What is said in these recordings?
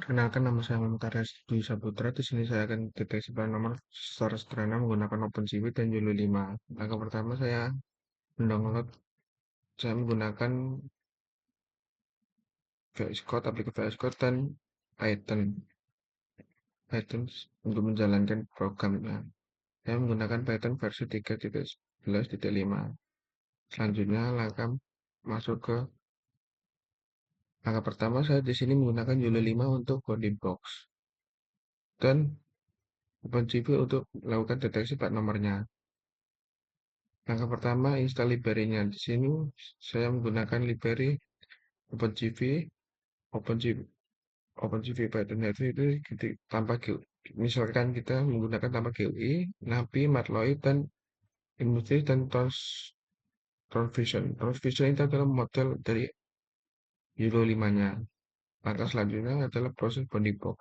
Kenalkan nama saya Muhammad Dwi Saputra. Di sini saya akan deteksi pada nomor secara sederhana menggunakan OpenCV dan Yolo 5. Langkah pertama mendownload, saya menggunakan VS Code, aplikasi VS Code dan Python. Python untuk menjalankan programnya. Saya menggunakan Python versi 3.11.5. Selanjutnya langkah pertama saya di sini menggunakan Yolo 5 untuk bounding box dan OpenCV untuk melakukan deteksi plat nomornya. Langkah pertama, install library-nya. Di sini saya menggunakan library OpenCV, OpenCV, OpenCV Python itu tanpa GUI. Misalkan kita menggunakan tanpa GUI, NAPI, Matplotlib, dan Industri dan Transvision. Transvision itu adalah model dari Euro 5-nya. Langkah selanjutnya adalah proses bounding box.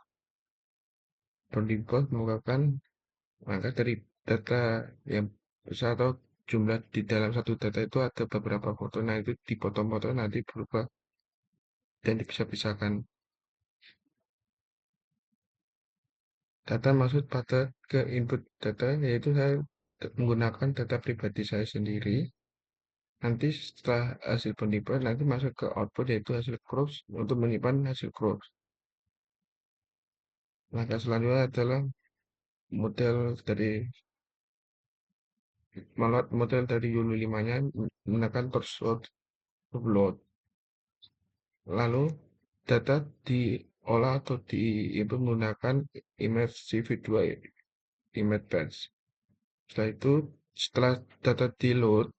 Bounding box merupakan langkah dari data yang besar atau jumlah di dalam satu data itu ada beberapa foto. Nah, itu dipotong-potong nanti berubah dan dipisah-pisahkan. Data masuk pada ke input data, yaitu saya menggunakan data pribadi saya sendiri. Nanti setelah hasil penipuan, nanti masuk ke output, yaitu hasil cross untuk menyimpan hasil cross. Langkah selanjutnya adalah model dari model dari Yulu 5-nya menggunakan threshold upload. Lalu data diolah atau diinput menggunakan image CV2 image batch. Setelah data di load,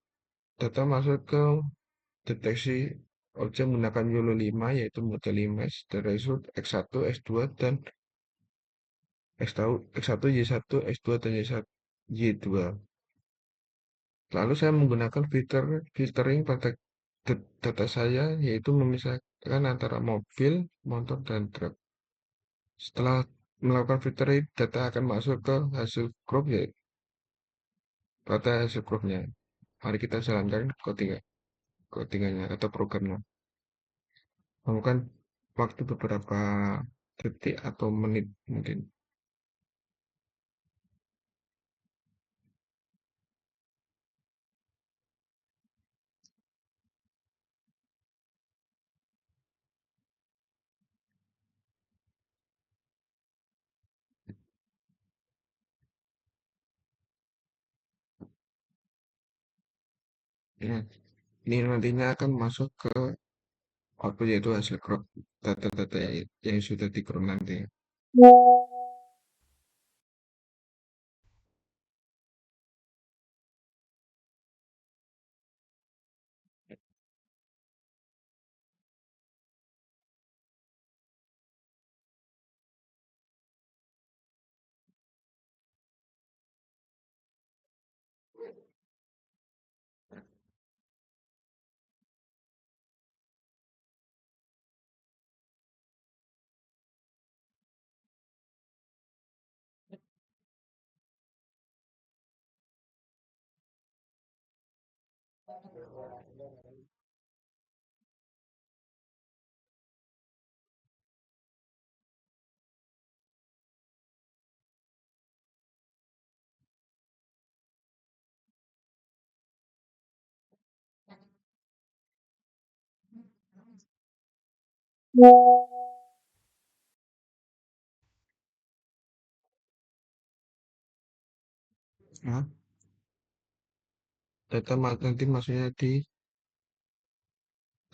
data masuk ke deteksi objek menggunakan YOLO 5 yaitu model image dari result X1, X2, dan X1, Y1, X2, dan Y2. Lalu saya menggunakan filtering pada data saya yaitu memisahkan antara mobil, motor, dan truk. Setelah melakukan filtering, data akan masuk ke hasil crop yaitu pada hasil cropnya. Mari kita jalankan codingannya atau programnya. Memakan waktu beberapa detik atau menit mungkin. Ya, ini nantinya akan masuk ke output yaitu hasil crop data-data yang sudah di crop nanti. Nah, nanti maksudnya di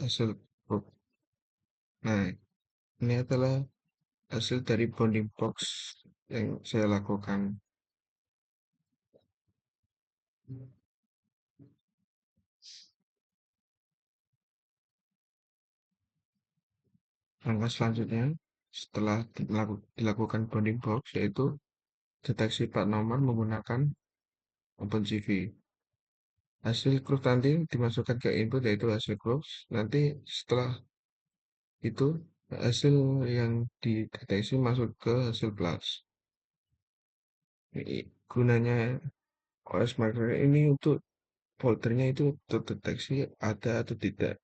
hasil crop. Nah, ini adalah hasil dari bounding box yang saya lakukan. Langkah selanjutnya setelah dilakukan bounding box yaitu deteksi plat nomor menggunakan OpenCV. Hasil cross nanti dimasukkan ke input yaitu hasil cross. Nanti setelah itu hasil yang dideteksi masuk ke hasil plus. Gunanya OS marker ini untuk foldernya itu terdeteksi ada atau tidak.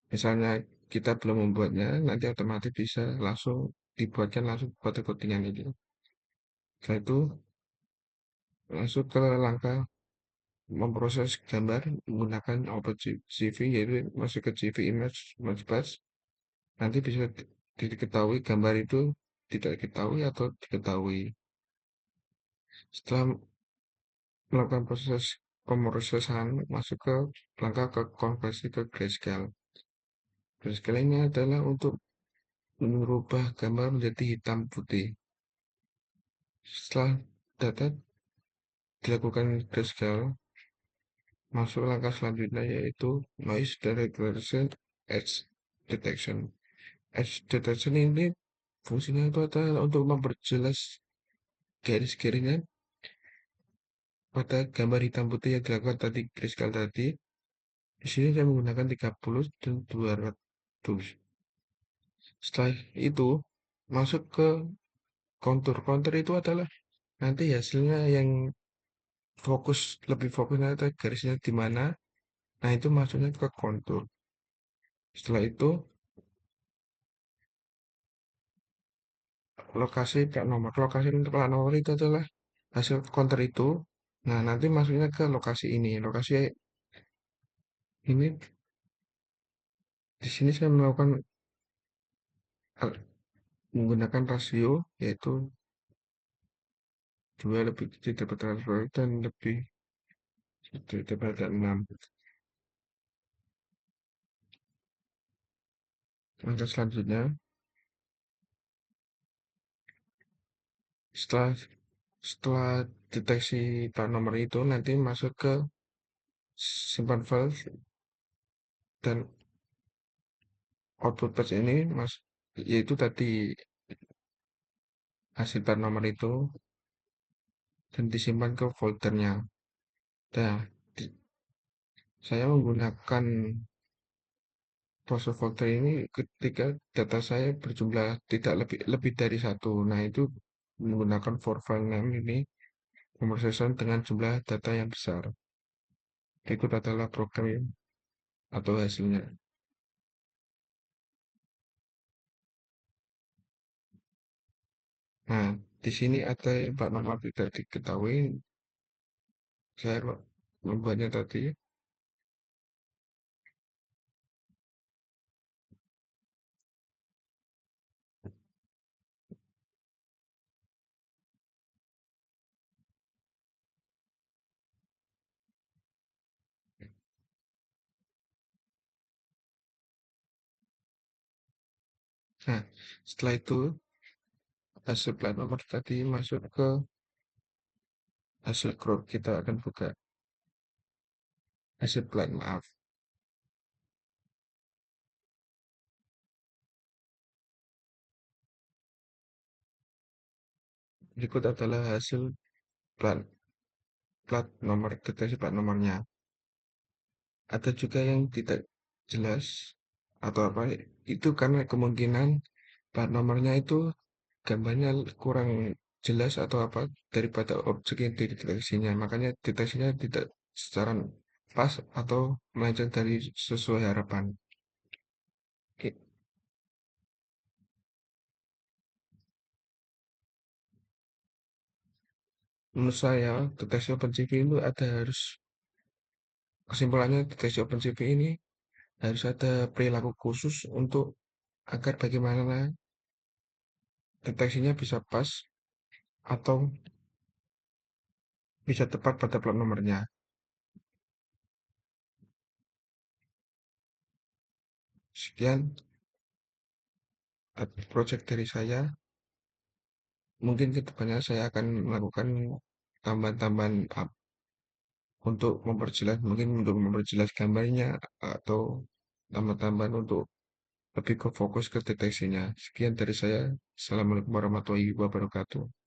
Misalnya kita belum membuatnya, nanti otomatis bisa langsung dibuatkan langsung foto codingan itu. Setelah itu masuk ke langkah memproses gambar menggunakan OpenCV, yaitu masuk ke CV image bus. Nanti bisa diketahui gambar itu tidak diketahui atau diketahui. Setelah melakukan proses pemrosesan, masuk ke langkah ke konversi ke grayscale. Grayscale ini adalah untuk merubah gambar menjadi hitam putih. Setelah data dilakukan grayscale, masuk langkah selanjutnya yaitu noise detection, edge detection. Edge detection ini fungsinya itu adalah untuk memperjelas garis-garisnya pada gambar hitam putih yang dilakukan tadi grayscale tadi. Di sini saya menggunakan 30 dan 200. Setelah itu masuk ke kontur. Kontur itu adalah nanti hasilnya yang lebih fokusnya itu garisnya di mana. Nah, itu masuknya ke kontur. Setelah itu lokasi plat nomor. Lokasi untuk plat nomor itu adalah hasil kontur itu. Nah, nanti masuknya ke lokasi ini. Lokasi ini di sini saya melakukan menggunakan rasio yaitu 2 lebih kecil daripada 2 dan lebih kecil daripada 6. Langkah selanjutnya, setelah setelah deteksi plat nomor itu nanti masuk ke simpan file dan output page ini yaitu tadi hasil plat nomor itu dan disimpan ke foldernya. Nah, saya menggunakan proses folder ini ketika data saya berjumlah tidak lebih lebih dari satu. Nah, itu menggunakan for file name ini pemrosesan dengan jumlah data yang besar. Berikut adalah program atau hasilnya. Nah, di sini ada plat nomor tidak diketahui. Saya membuatnya tadi. Nah, setelah itu hasil plat nomor tadi masuk ke hasil crop. Kita akan buka hasil plat, maaf. Berikut adalah hasil plat plat nomor, deteksi plat nomornya. Ada juga yang tidak jelas atau apa, itu karena kemungkinan plat nomornya itu gambarnya kurang jelas atau apa daripada objek yang dideteksinya. Makanya deteksinya tidak secara pas atau melenceng dari sesuai harapan. Oke. Menurut saya, deteksi OpenCV itu kesimpulannya deteksi OpenCV ini harus ada perilaku khusus untuk agar bagaimana deteksinya bisa pas atau bisa tepat pada plat nomornya. Sekian project dari saya. Mungkin ke depannya saya akan melakukan tambahan-tambahan untuk memperjelas, mungkin untuk memperjelas gambarnya atau tambah-tambahan untuk lebih ke fokus ke deteksinya. Sekian dari saya. Assalamualaikum warahmatullahi wabarakatuh.